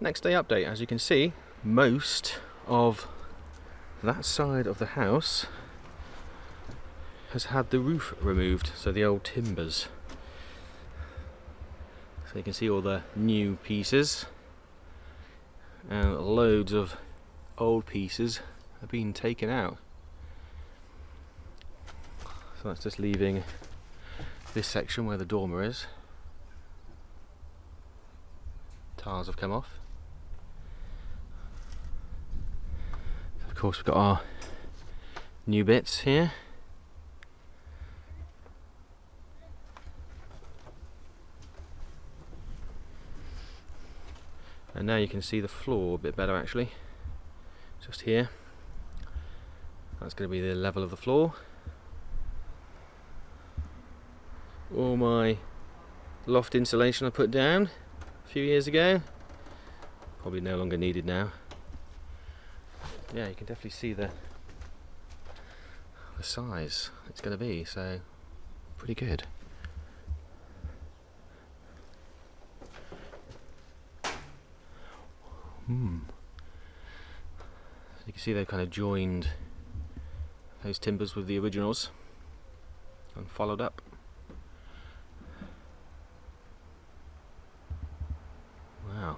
Next day update. As you can see, most of that side of the house has had the roof removed, so the old timbers. So you can see all the new pieces and loads of old pieces have been taken out. So that's just leaving this section where the dormer is. Tiles have come off. Of course, we've got our new bits here. And now you can see the floor a bit better actually. Just here. That's going to be the level of the floor. All my loft insulation I put down a few years ago, probably no longer needed now. Yeah, you can definitely see the size it's going to be, so pretty good. So you can see they've kind of joined those timbers with the originals and followed up. Wow.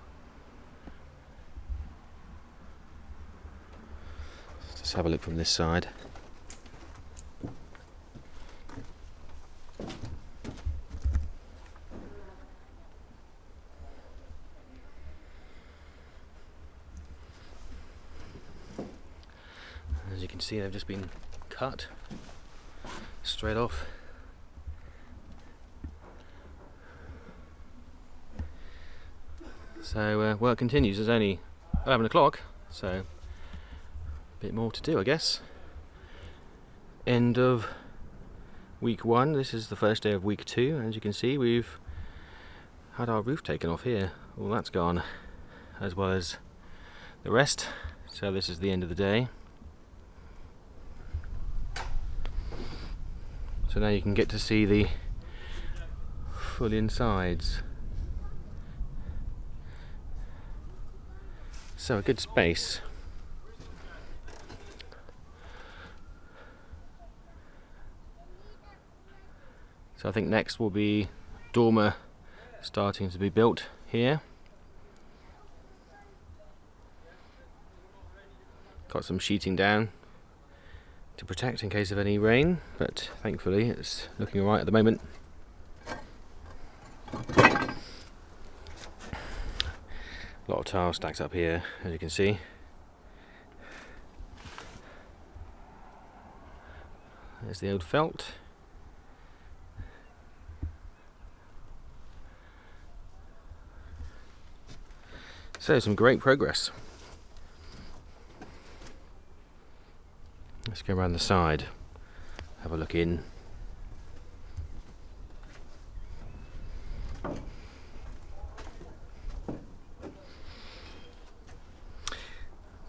Let's just have a look from this side. As you can see, they've just been cut straight off. So work continues. It's only 11 o'clock, so a bit more to do, I guess. End of week 1. This is the first day of week 2. As you can see, we've had our roof taken off here. All that's gone, as well as the rest. So this is the end of the day. So now you can get to see the full insides. So a good space. So I think next will be dormer starting to be built here. Got some sheeting down to protect in case of any rain, but thankfully it's looking alright at the moment. A lot of tile stacks up here, as you can see. There's the old felt. So some great progress. Let's go around the side, have a look in.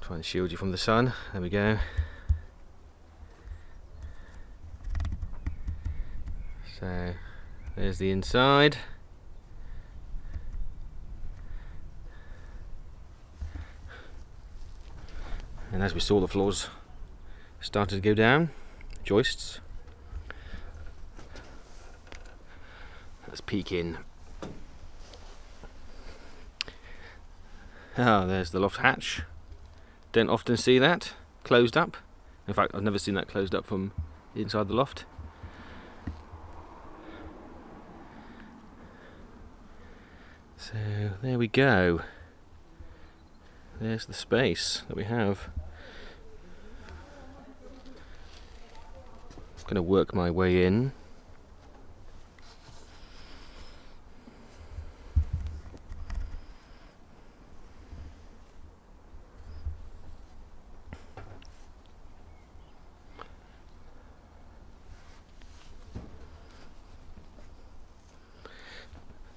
Try and shield you from the sun. There we go. So there's the inside. And as we saw, the floors started to go down, joists. Let's peek in. Ah, there's the loft hatch. Don't often see that closed up. In fact, I've never seen that closed up from inside the loft. So there we go. There's the space that we have. I'm going to work my way in.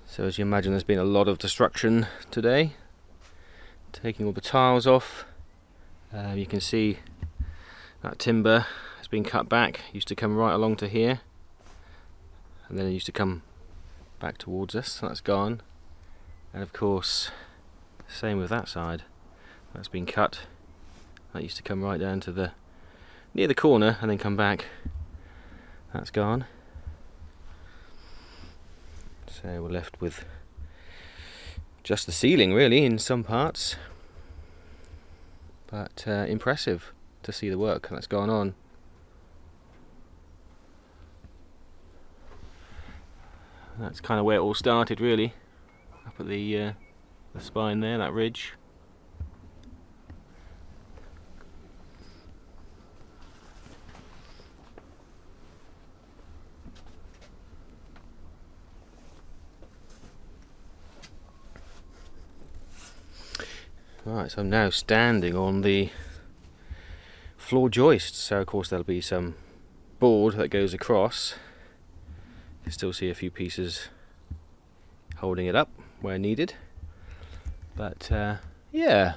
So as you imagine, there's been a lot of destruction today. Taking all the tiles off. You can see that timber has been cut back. Used to come right along to here, and then it used to come back towards us. So that's gone. And of course, Same with that side. That's been cut. That used to come right down to the near the corner and then come back. That's gone. So we're left with just the ceiling really in some parts. But impressive to see the work that's gone on. That's kind of where it all started really, up at the spine there, that ridge. Right, so I'm now standing on the floor joist, so of course there'll be some board that goes across. You can still see a few pieces holding it up where needed, but yeah,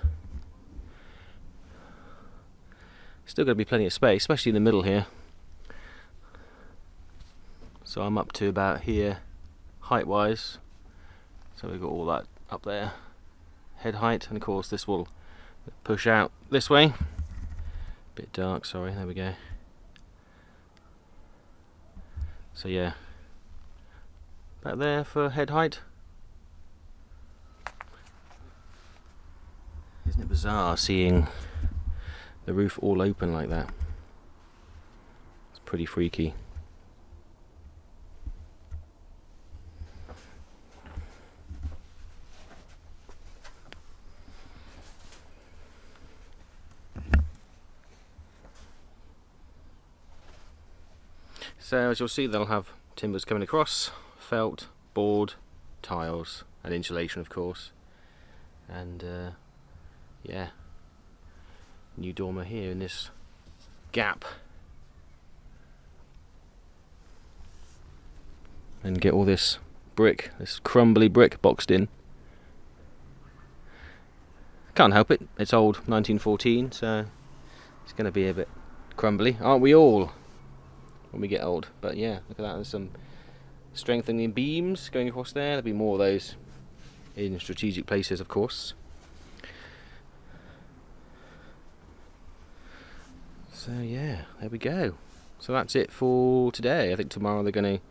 still going to be plenty of space, especially in the middle here. So I'm up to about here height wise, so we've got all that up there, head height, and of course this will push out this way. Bit dark, sorry, there we go. So yeah, about there for head height. Isn't it bizarre seeing the roof all open like that? It's pretty freaky. So as you'll see, they'll have timbers coming across, felt, board, tiles, and insulation of course. And yeah, new dormer here in this gap. And get all this brick, this crumbly brick boxed in. Can't help it, it's old, 1914, so it's going to be a bit crumbly, aren't we all? When we get old. But yeah, look at that, there's some strengthening beams going across there. There'll be more of those in strategic places of course. So yeah, there we go. So that's it for today. I think tomorrow they're going to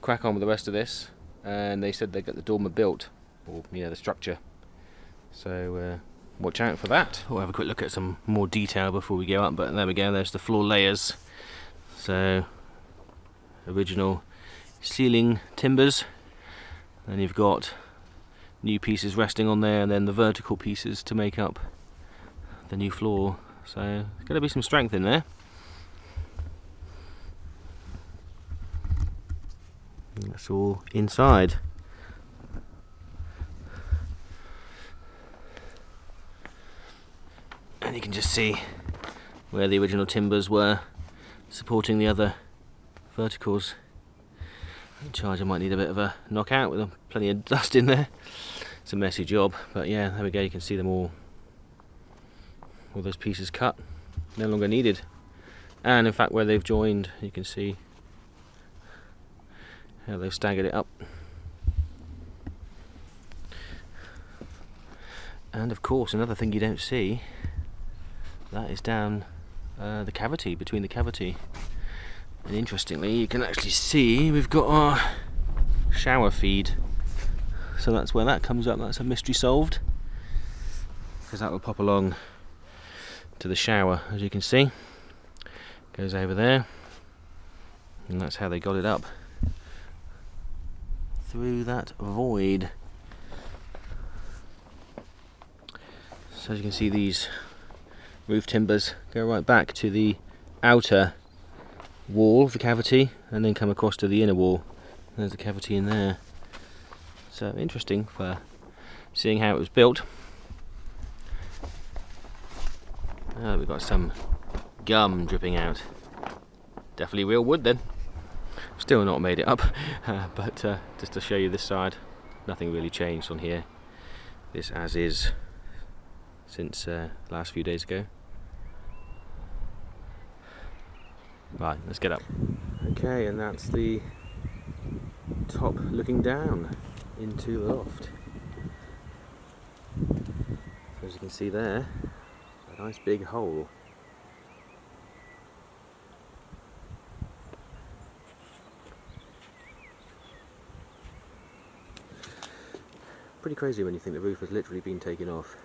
crack on with the rest of this, and they said they got the dormer built, or you know, the structure. So watch out for that. We'll have a quick look at some more detail before we go up, but there we go, there's the floor layers. So original ceiling timbers, then you've got new pieces resting on there, and then the vertical pieces to make up the new floor. So there's going to be some strength in there. And that's all inside. And you can just see where the original timbers were supporting the other verticals. The charger might need a bit of a knockout with plenty of dust in there. It's a messy job, but yeah, there we go, you can see them all those pieces cut, no longer needed. And in fact where they've joined, you can see how they've staggered it up. And of course another thing you don't see, that is down the cavity, between the cavity. And interestingly, you can actually see we've got our shower feed. So that's where that comes up, that's a mystery solved. Because that will pop along to the shower, as you can see. Goes over there. And that's how they got it up. Through that void. So as you can see, these roof timbers go right back to the outer wall of the cavity and then come across to the inner wall. There's a cavity in there. So interesting for seeing how it was built. We've got some gum dripping out. Definitely real wood then. Still not made it up, but just to show you this side, nothing really changed on here. This as is since last few days ago. Right, let's get up. Okay, and that's the top looking down into the loft. see there a nice big hole. Pretty crazy when you think the roof has literally been taken off.